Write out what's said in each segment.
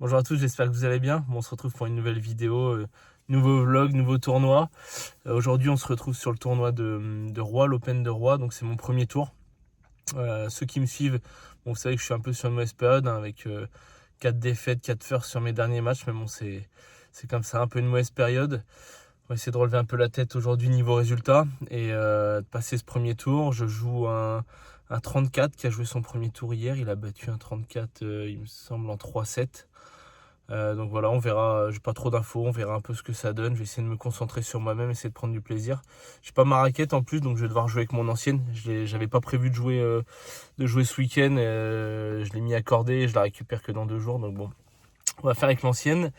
Bonjour à tous, j'espère que vous allez bien. Bon, on se retrouve pour une nouvelle vidéo, nouveau vlog, nouveau tournoi. Aujourd'hui, on se retrouve sur le tournoi de Roy, l'Open de Roy, donc c'est mon premier tour. Ceux qui me suivent, bon, vous savez que je suis un peu sur une mauvaise période, hein, avec 4 défaites, 4 firsts sur mes derniers matchs, mais bon, c'est comme ça, un peu une mauvaise période. On va essayer de relever un peu la tête aujourd'hui niveau résultat et de passer ce premier tour. Je joue un 34 qui a joué son premier tour hier. Il a battu un 34, il me semble, en 3-7. Donc voilà, on verra. J'ai pas trop d'infos, on verra un peu ce que ça donne. Je vais essayer de me concentrer sur moi-même, essayer de prendre du plaisir. J'ai pas ma raquette en plus, donc je vais devoir jouer avec mon ancienne. J'avais pas prévu de jouer ce week-end. Je l'ai mis accordé et je la récupère que dans 2 jours. Donc bon, on va faire avec l'ancienne.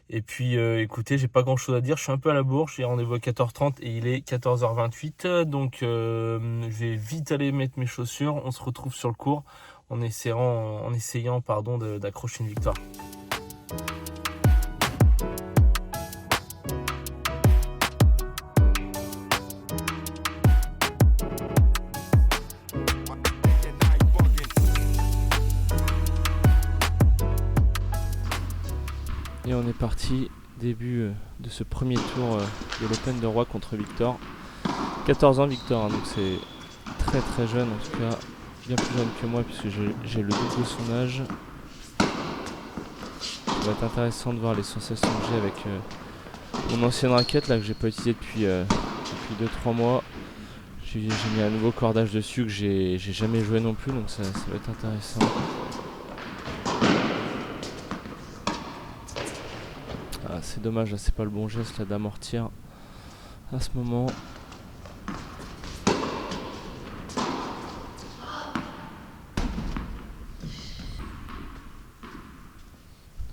Et puis écoutez, j'ai pas grand chose à dire. Je suis un peu à la bourre. J'ai rendez-vous à 14h30 et il est 14h28. Donc je vais vite aller mettre mes chaussures. On se retrouve sur le court en essayant d'accrocher une victoire. Et on est parti, début de ce premier tour de l'Open de Roy contre Victor. 14 ans Victor, hein, donc c'est très très jeune, en tout cas bien plus jeune que moi puisque j'ai le double de son âge. Ça va être intéressant de voir les sensations que j'ai avec mon ancienne raquette là que j'ai pas utilisée depuis 2-3 mois. J'ai mis un nouveau cordage dessus que j'ai jamais joué non plus, donc ça va être intéressant. Ah, c'est dommage, là c'est pas le bon geste là d'amortir à ce moment.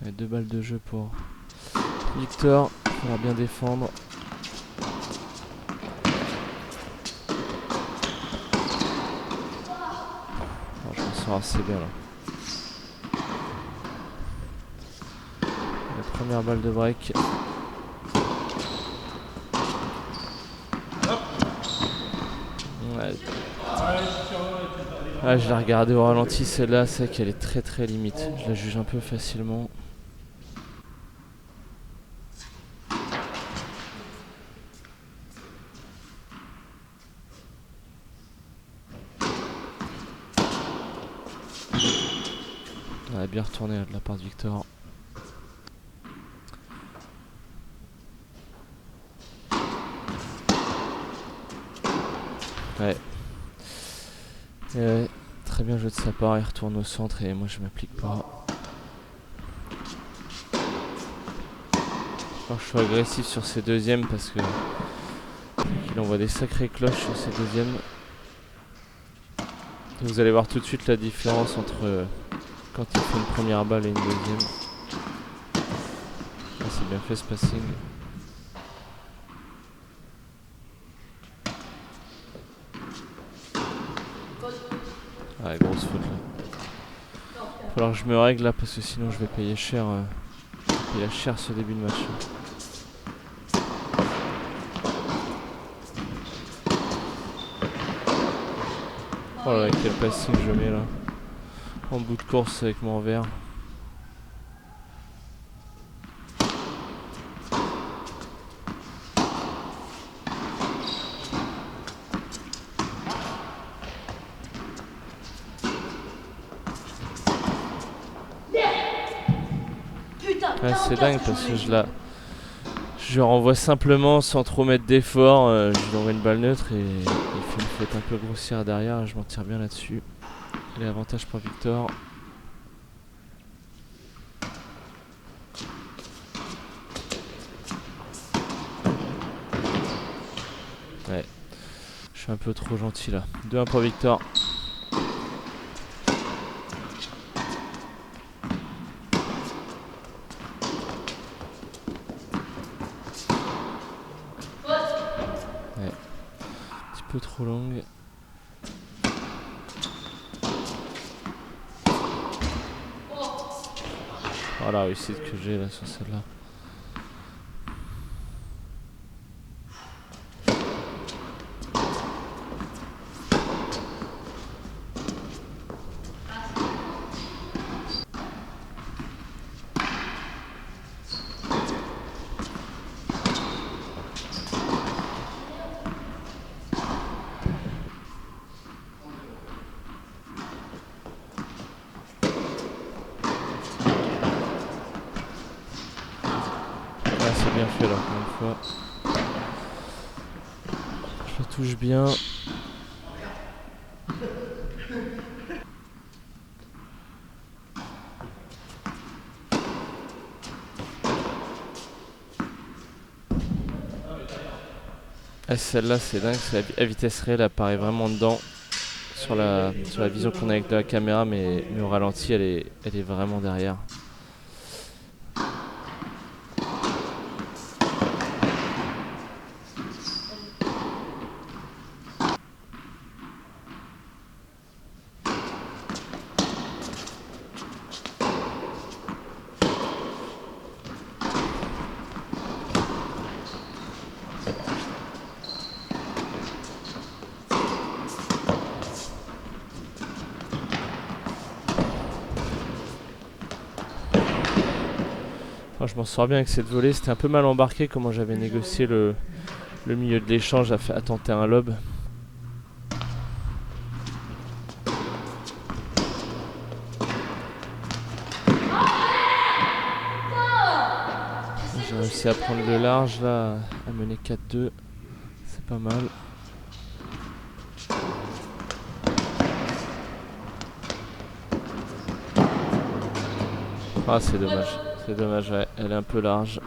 Allez, 2 balles de jeu pour Victor, il va bien défendre. Alors, je m'en sors assez bien là. La première balle de break. Ouais. Ah, je l'ai regardé au ralenti, celle-là, c'est qu'elle est très très limite. Je la juge un peu facilement. Elle a bien retourné là, de la part de Victor. Ouais. Très bien joué de sa part, il retourne au centre et moi je m'applique pas. Alors, je suis agressif sur ses deuxièmes parce que il envoie des sacrées cloches sur ses deuxièmes. Vous allez voir tout de suite la différence entre quand il fait une première balle et une deuxième. Ah, c'est bien fait ce passing. Ah, grosse faute là. Il va falloir que je me règle là parce que sinon je vais payer cher. Ce début de match. Oh là là, quel passing je mets là. En bout de course avec mon verre. Ouais, c'est dingue parce que je renvoie simplement sans trop mettre d'effort. Je lui envoie une balle neutre et il fait une faute un peu grossière derrière. Et je m'en tire bien là-dessus. Et l'avantage pour Victor. Ouais, je suis un peu trop gentil là. 2-1 pour Victor. Peu trop longue. Oh la réussite que j'ai là sur celle-là. bien fait là, encore une fois. Je la touche bien. Ah, celle-là c'est dingue, c'est la vitesse réelle apparaît vraiment dedans sur la vision qu'on a avec la caméra, mais au ralenti elle est vraiment derrière. Je m'en sors bien avec cette volée, c'était un peu mal embarqué comment j'avais négocié le milieu de l'échange à tenter un lob. J'ai réussi à prendre le large là, à mener 4-2, c'est pas mal. Ah c'est dommage, ouais. Elle est un peu large.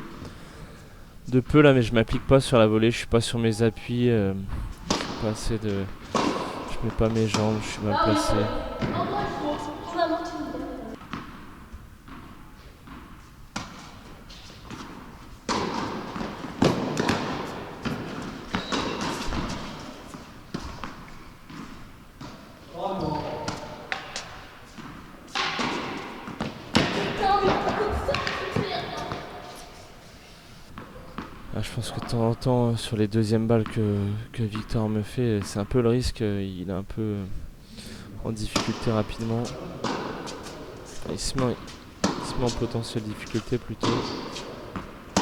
De peu là, mais je m'applique pas sur la volée, je suis pas sur mes appuis, pas assez de... Je mets pas mes jambes, je suis mal placé. Je pense que de temps en temps, sur les deuxièmes balles que Victor me fait, c'est un peu le risque. Il est un peu en difficulté rapidement. Il se met en potentielle difficulté plutôt. Ah,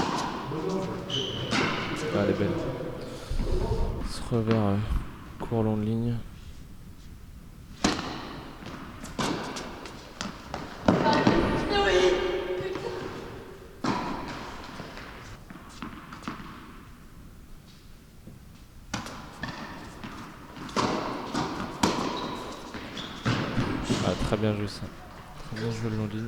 elle est belle. Ce revers court long de ligne. Très bien joué ça. Très bien joué le long de ligne.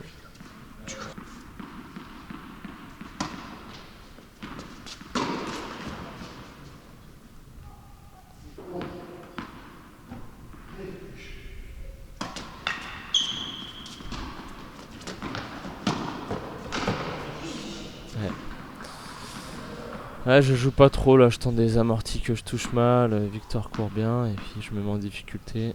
Ouais, je joue pas trop là, je tente des amortis que je touche mal, Victor court bien et puis je me mets en difficulté.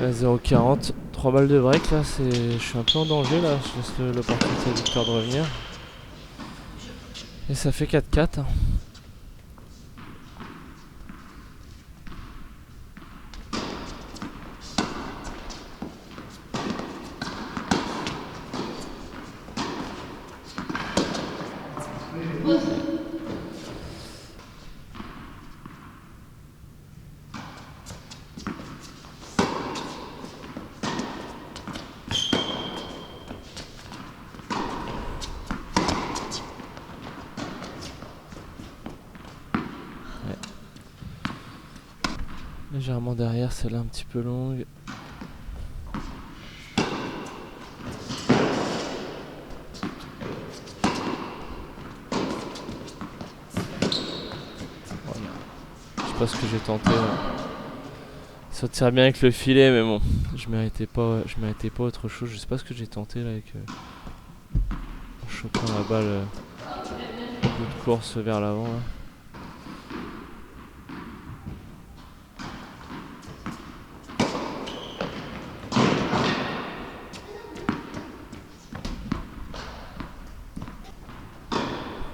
Là, 0,40, 3 balles de break là, je suis un peu en danger là, je laisse l'opportunité à Victor de revenir. Et ça fait 4-4. Légèrement derrière, celle-là un petit peu longue. Voilà. Je sais pas ce que j'ai tenté. Ça tire bien avec le filet, mais bon, je méritais pas autre chose. Je sais pas ce que j'ai tenté là avec en chopant la balle de course vers l'avant.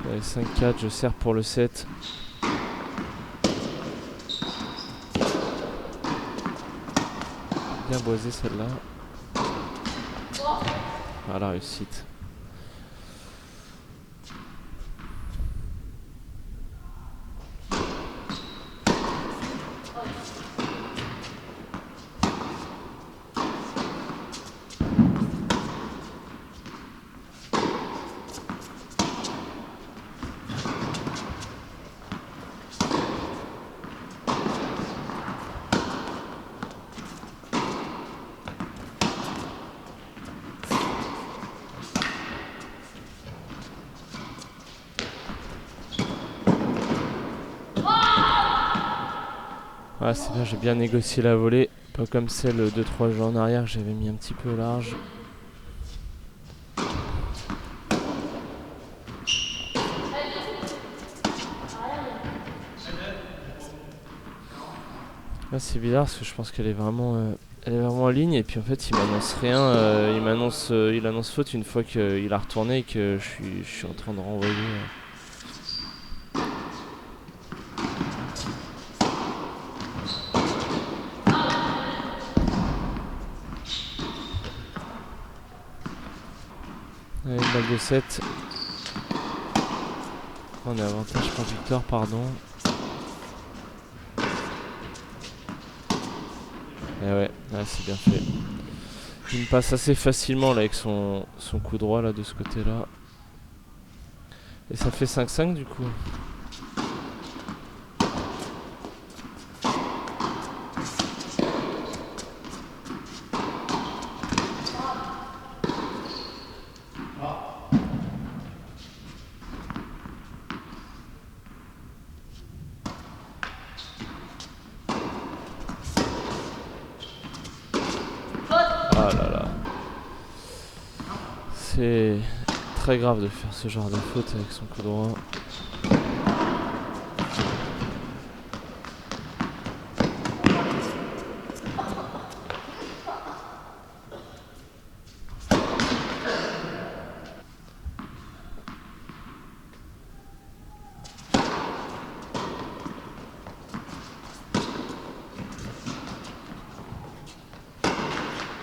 Allez, 5-4, je sers pour le 7. Bien boisé celle-là. Ah, la réussite. Ah, c'est bien, j'ai bien négocié la volée. Pas comme celle 2-3 jours en arrière que j'avais mis un petit peu large. Là c'est bizarre parce que je pense qu'elle est vraiment elle est vraiment en ligne et puis en fait il m'annonce rien, il annonce faute une fois qu'il a retourné et que je suis en train de renvoyer. Allez, une balle de 7. On est avantage pour Victor, pardon. Et ouais, là c'est bien fait. Il me passe assez facilement là avec son coup droit là de ce côté là. Et ça fait 5-5 du coup. Ah là là. C'est très grave de faire ce genre de faute avec son coup droit.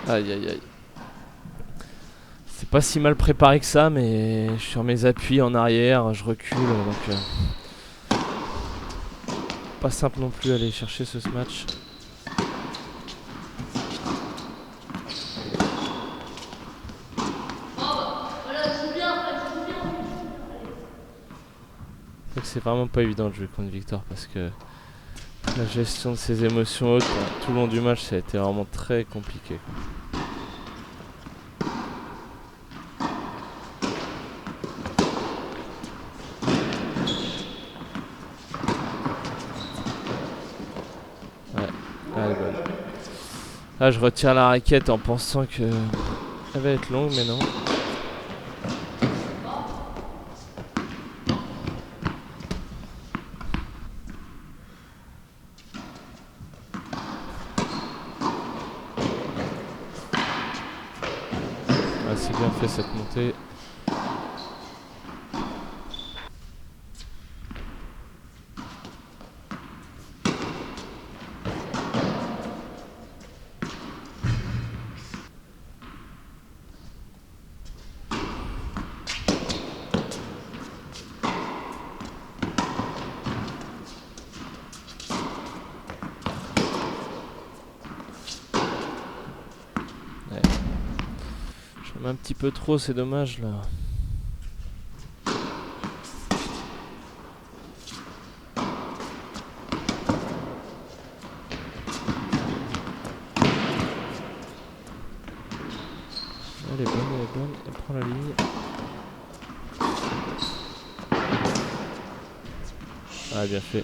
Aïe aïe aïe. C'est pas si mal préparé que ça, mais je suis sur mes appuis en arrière, je recule, donc pas simple non plus aller chercher ce match. C'est vraiment pas évident de jouer contre Victor parce que la gestion de ses émotions hautes tout le long du match ça a été vraiment très compliqué. Ouais, allez, bonne. Là je retire la raquette en pensant que elle va être longue mais non. C'est bien fait cette montée. Ouais. J'en mets un petit peu trop, c'est dommage là. Elle est bonne, elle prend la ligne. Ah bien fait.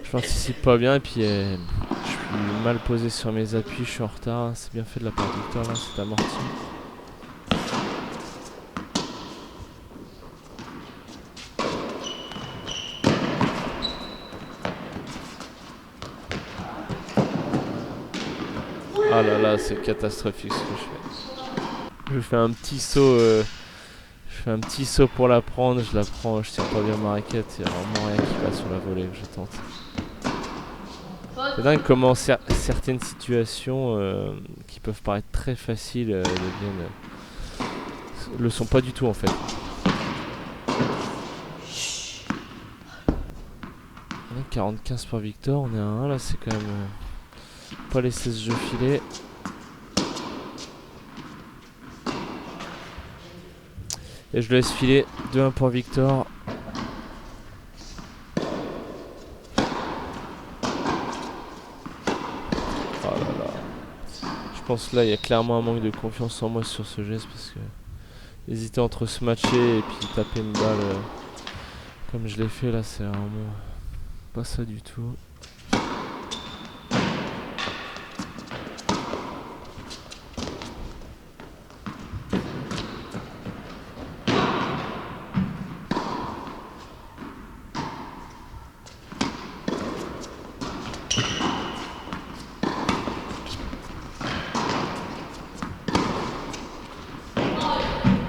Je participe pas bien et puis je suis mal posé sur mes appuis, je suis en retard. C'est bien fait de la part de Victor là, c'est amorti. Ah là là, c'est catastrophique ce que je fais. Je fais un petit saut. Je fais un petit saut pour la prendre, je la prends, je tire pas bien ma raquette, il y a vraiment rien qui va sur la volée que je tente. C'est dingue comment certaines situations qui peuvent paraître très faciles le sont pas du tout en fait. 45 pour Victor, on est à 1 là, c'est quand même pas laisser ce jeu filer. Et je le laisse filer 2-1 pour Victor. Oh là là. Je pense que là il y a clairement un manque de confiance en moi sur ce geste parce que hésiter entre se matcher et puis taper une balle comme je l'ai fait là, c'est vraiment pas ça du tout.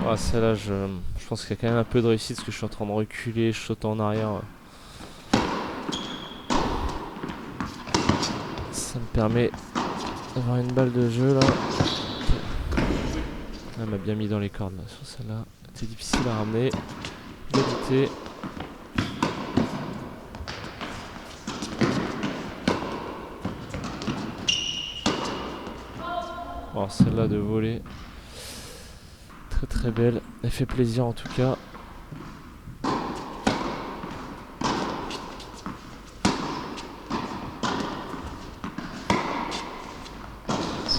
Ah, celle-là, je pense qu'il y a quand même un peu de réussite parce que je suis en train de reculer, je saute en arrière. Ça me permet d'avoir une balle de jeu là. Elle m'a bien mis dans les cordes là sur celle-là. C'était difficile à ramener. D'habiter. Bon, celle-là de voler. Très très belle. Elle fait plaisir en tout cas.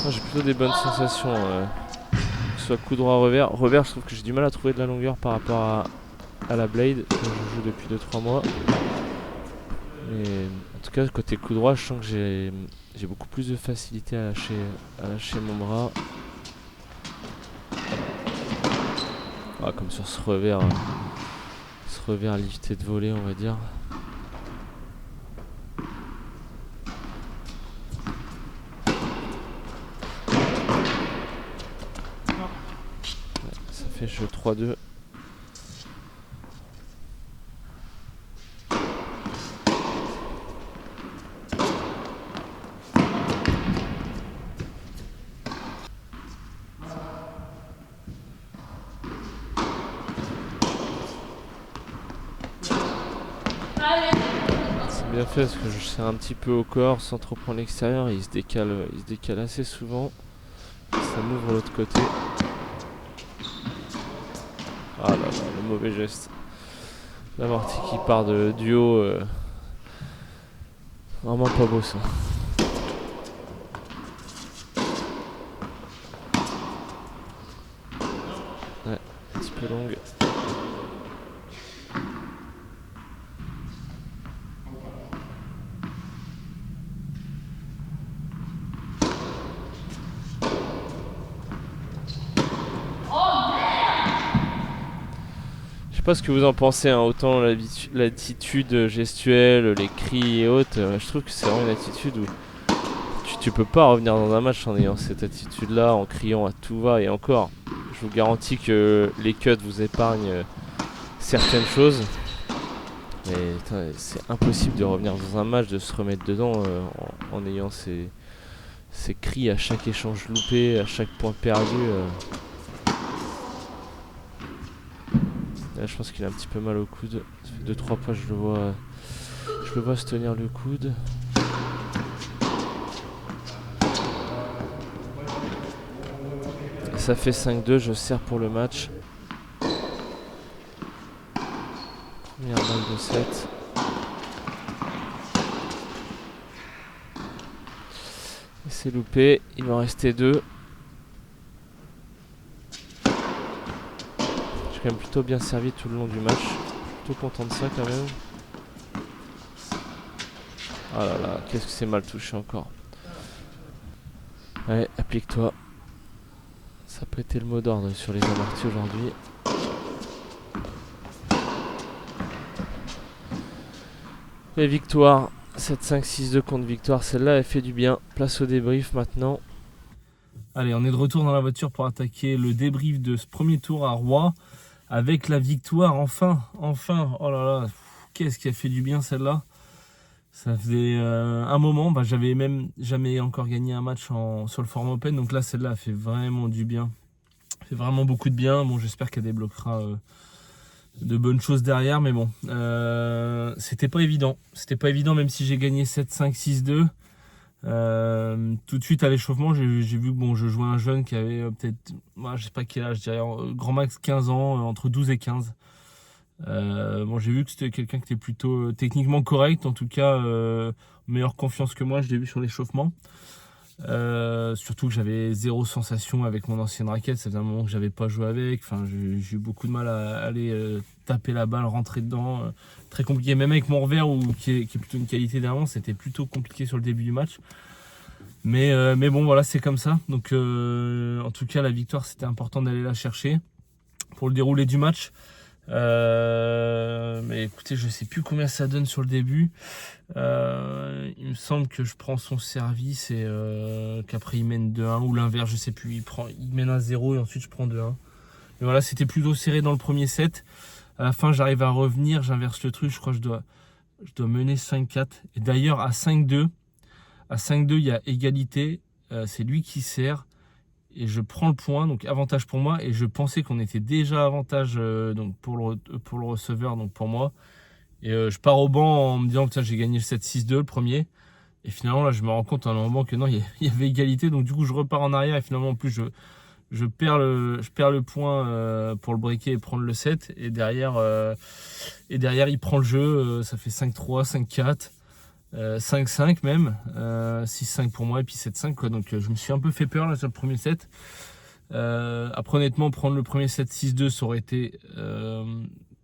J'ai plutôt des bonnes sensations. Que ce soit coup droit revers. Revers, je trouve que j'ai du mal à trouver de la longueur par rapport à la blade que je joue depuis 2-3 mois. Mais en tout cas, côté coup droit, je sens que j'ai beaucoup plus de facilité à lâcher mon bras. Ah, comme sur ce revers lifté de volée, on va dire. Ouais, ça fait jeu 3-2. Bien fait parce que je serre un petit peu au corps sans trop prendre l'extérieur. Il se décale assez souvent. Ça m'ouvre l'autre côté. Ah là là, le mauvais geste. L'amorti qui part du haut. Vraiment pas beau ça. Ouais, un petit peu longue. Je sais pas ce que vous en pensez, hein. Autant l'attitude gestuelle, les cris et autres, je trouve que c'est vraiment une attitude où tu peux pas revenir dans un match en ayant cette attitude là, en criant à tout va. Et encore, je vous garantis que les cuts vous épargnent certaines choses, mais c'est impossible de revenir dans un match, de se remettre dedans en ayant ces cris à chaque échange loupé, à chaque point perdu. Là, je pense qu'il a un petit peu mal au coude. Ça fait 2-3 fois je le vois se tenir le coude. Et ça fait 5-2, je serre pour le match. Première balle de 7. Et c'est loupé, il va en rester 2. Quand même plutôt bien servi tout le long du match. Plutôt content de ça quand même. Ah là là, qu'est-ce que c'est mal touché encore. Allez, applique-toi. Ça peut être le mot d'ordre sur les amortis aujourd'hui. Et victoire. 7-5-6-2 contre victoire. Celle-là, elle fait du bien. Place au débrief maintenant. Allez, on est de retour dans la voiture pour attaquer le débrief de ce premier tour à Roy. Avec la victoire, enfin, oh là là, qu'est-ce qui a fait du bien celle-là. Ça faisait un moment, j'avais même jamais encore gagné un match sur le format open, donc là celle-là a fait vraiment du bien. Fait vraiment beaucoup de bien. Bon, j'espère qu'elle débloquera de bonnes choses derrière, mais bon, c'était pas évident. C'était pas évident, même si j'ai gagné 7-5-6-2. Tout de suite à l'échauffement, j'ai vu que bon, je jouais un jeune qui avait peut-être, je sais pas quel âge, je dirais grand max 15 ans, entre 12 et 15. Bon, j'ai vu que c'était quelqu'un qui était plutôt techniquement correct, en tout cas meilleure confiance que moi, je l'ai vu sur l'échauffement. Surtout que j'avais zéro sensation avec mon ancienne raquette, ça faisait un moment que j'avais pas joué avec. Enfin, j'ai eu beaucoup de mal à aller taper la balle, rentrer dedans. Très compliqué, même avec mon revers qui est plutôt une qualité d'avant, c'était plutôt compliqué sur le début du match. Mais bon, voilà, c'est comme ça. Donc en tout cas, la victoire, c'était important d'aller la chercher pour le déroulé du match. Mais écoutez, je sais plus combien ça donne sur le début. Il me semble que je prends son service et qu'après il mène 2-1 ou l'inverse, je sais plus. Il mène 1-0 et ensuite je prends 2-1. Mais voilà, c'était plutôt serré dans le premier set. À la fin, j'arrive à revenir, j'inverse le truc, je crois que je dois mener 5-4. Et d'ailleurs, à 5-2, il y a égalité. C'est lui qui sert. Et je prends le point, donc avantage pour moi. Et je pensais qu'on était déjà avantage donc pour le receveur, donc pour moi. Et je pars au banc en me disant, putain, j'ai gagné le 7-6-2, le premier. Et finalement, là, je me rends compte à un moment que non, il y avait égalité. Donc du coup, je repars en arrière. Et finalement, en plus, je perds le point pour le breaker et prendre le set. Et derrière, il prend le jeu. Ça fait 5-3, 5-4. 5-5 même, 6-5 pour moi et puis 7-5 quoi. Donc je me suis un peu fait peur là sur le premier set. Après honnêtement prendre le premier set 6-2 ça aurait été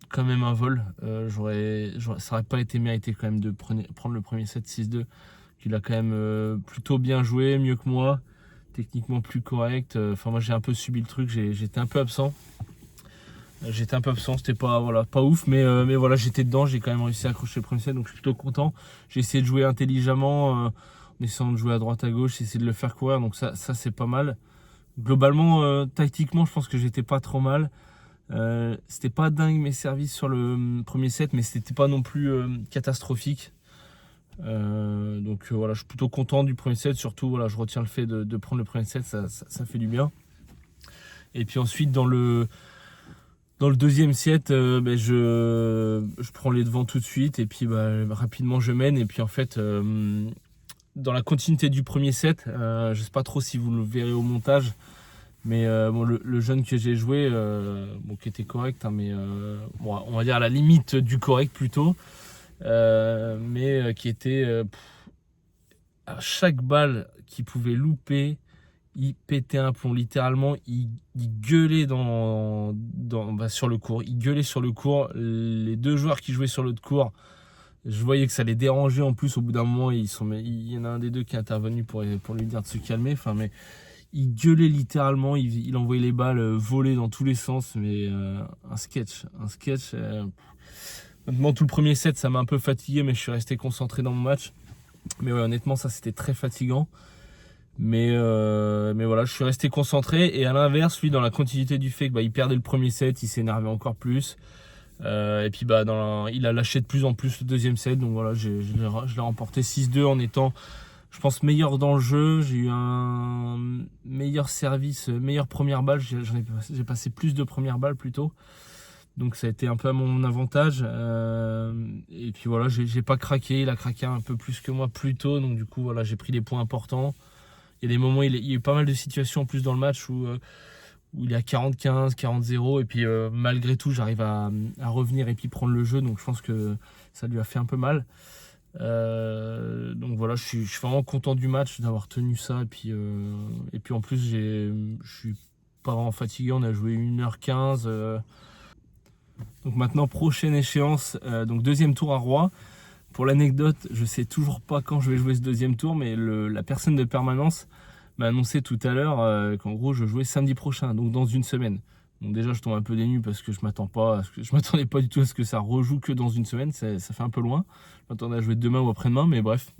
quand même un vol. Ça aurait pas été mérité quand même de prendre le premier set 6-2. Il a quand même plutôt bien joué, mieux que moi, techniquement plus correct. Enfin moi j'ai un peu subi le truc, j'étais un peu absent. C'était pas ouf, mais voilà, j'étais dedans, j'ai quand même réussi à accrocher le premier set, donc je suis plutôt content. J'ai essayé de jouer intelligemment, en essayant de jouer à droite à gauche, essayer de le faire courir, donc ça c'est pas mal. Globalement, tactiquement, je pense que j'étais pas trop mal. C'était pas dingue mes services sur le premier set, mais c'était pas non plus catastrophique. Donc voilà, je suis plutôt content du premier set, surtout voilà, je retiens le fait de prendre le premier set, ça fait du bien. Et puis ensuite dans le deuxième set, je prends les devants tout de suite et puis rapidement je mène. Et puis en fait, dans la continuité du premier set, je sais pas trop si vous le verrez au montage, mais le jeune que j'ai joué, qui était correct, hein, mais on va dire à la limite du correct plutôt, mais qui était à chaque balle qu'il pouvait louper, il pétait un plomb, littéralement, il gueulait sur le court. Il gueulait sur le court. Les deux joueurs qui jouaient sur l'autre court, je voyais que ça les dérangeait. En plus, au bout d'un moment, il y en a un des deux qui est intervenu pour lui dire de se calmer. Enfin, mais il gueulait littéralement. Il envoyait les balles voler dans tous les sens. Mais un sketch. Honnêtement, tout le premier set, ça m'a un peu fatigué, mais je suis resté concentré dans mon match. Mais ouais, honnêtement, ça, c'était très fatigant. Mais voilà, je suis resté concentré. Et à l'inverse, lui, dans la continuité du fait qu'il perdait le premier set, il s'énervait encore plus. Et puis il a lâché de plus en plus le deuxième set. Donc voilà, je l'ai remporté 6-2 en étant, je pense, meilleur dans le jeu. J'ai eu un meilleur service, meilleure première balle. J'ai passé plus de premières balles plutôt. Donc ça a été un peu à mon avantage. Et puis voilà, j'ai pas craqué. Il a craqué un peu plus que moi plus tôt. Donc du coup, voilà, j'ai pris des points importants. Il y a des moments, il y a eu pas mal de situations en plus dans le match où il est à 40-15, 40-0 et puis malgré tout j'arrive à revenir et puis prendre le jeu, donc je pense que ça lui a fait un peu mal. Donc voilà, je suis vraiment content du match, d'avoir tenu ça et puis en plus je suis pas vraiment fatigué, on a joué 1h15. Donc maintenant prochaine échéance, donc deuxième tour à Roy. Pour l'anecdote, je sais toujours pas quand je vais jouer ce deuxième tour, mais la personne de permanence m'a annoncé tout à l'heure qu'en gros je jouais samedi prochain, donc dans une semaine. Donc déjà je tombe un peu dénu parce que je m'attendais pas du tout à ce que ça rejoue que dans une semaine, ça fait un peu loin. Je m'attendais à jouer demain ou après-demain, mais bref,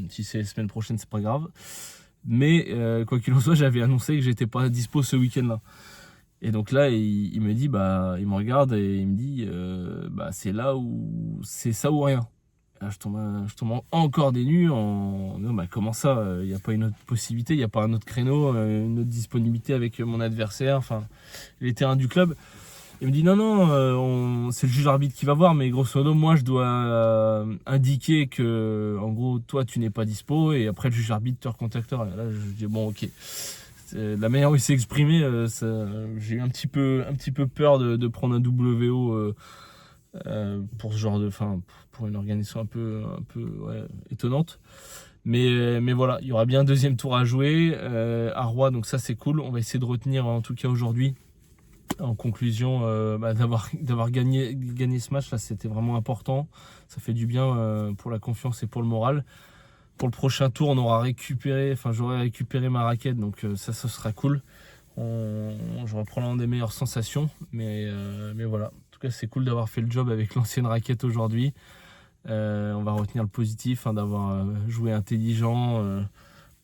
si c'est la semaine prochaine c'est pas grave. Mais quoi qu'il en soit, j'avais annoncé que j'étais pas dispo ce week-end-là. Et donc là, il me dit, il me regarde et il me dit, c'est ça ou rien. Là, je tombe encore des nues comment ça, il n'y a pas une autre possibilité, il n'y a pas un autre créneau, une autre disponibilité avec mon adversaire, enfin les terrains du club. Il me dit non, c'est le juge arbitre qui va voir, mais grosso modo moi je dois indiquer que en gros toi tu n'es pas dispo et après le juge arbitre te recontactera. Là je dis bon ok. La manière où il s'est exprimé, j'ai eu un petit peu peur de prendre un WO pour ce genre pour une organisation un peu étonnante. Mais voilà, il y aura bien un deuxième tour à jouer à Roy, donc ça c'est cool. On va essayer de retenir en tout cas aujourd'hui, en conclusion, d'avoir gagné ce match là, c'était vraiment important. Ça fait du bien pour la confiance et pour le moral. Pour le prochain tour, j'aurai récupéré ma raquette, donc ça sera cool. J'aurai probablement des meilleures sensations, mais voilà. En tout cas, c'est cool d'avoir fait le job avec l'ancienne raquette aujourd'hui. On va retenir le positif, d'avoir joué intelligent,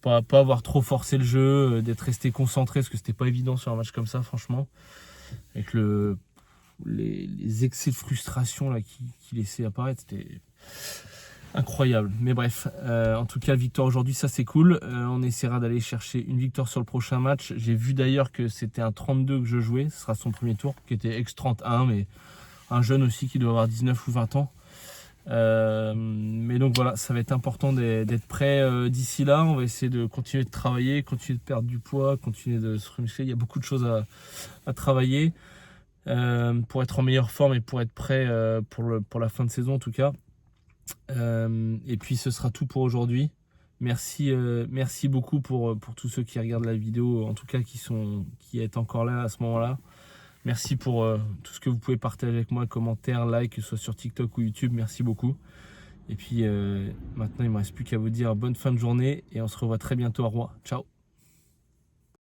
pas avoir trop forcé le jeu, d'être resté concentré, parce que c'était pas évident sur un match comme ça, franchement. avec les excès de frustration là, qui laissaient apparaître, c'était incroyable. Mais bref, en tout cas, victoire aujourd'hui, ça c'est cool. On essaiera d'aller chercher une victoire sur le prochain match. J'ai vu d'ailleurs que c'était un 32 que je jouais, ce sera son premier tour, qui était ex-31, mais un jeune aussi qui doit avoir 19 ou 20 ans. Mais donc voilà, ça va être important d'être prêt d'ici là. On va essayer de continuer de travailler, continuer de perdre du poids, continuer de se remuscler. Il y a beaucoup de choses à travailler pour être en meilleure forme et pour être prêt pour la fin de saison en tout cas. Et puis ce sera tout pour aujourd'hui. Merci beaucoup pour tous ceux qui regardent la vidéo, en tout cas qui est encore là à ce moment-là. Merci pour tout ce que vous pouvez partager avec moi, commentaires, likes, que ce soit sur TikTok ou YouTube. Merci beaucoup. Et puis maintenant, il ne me reste plus qu'à vous dire bonne fin de journée et on se revoit très bientôt à Rouen. Ciao.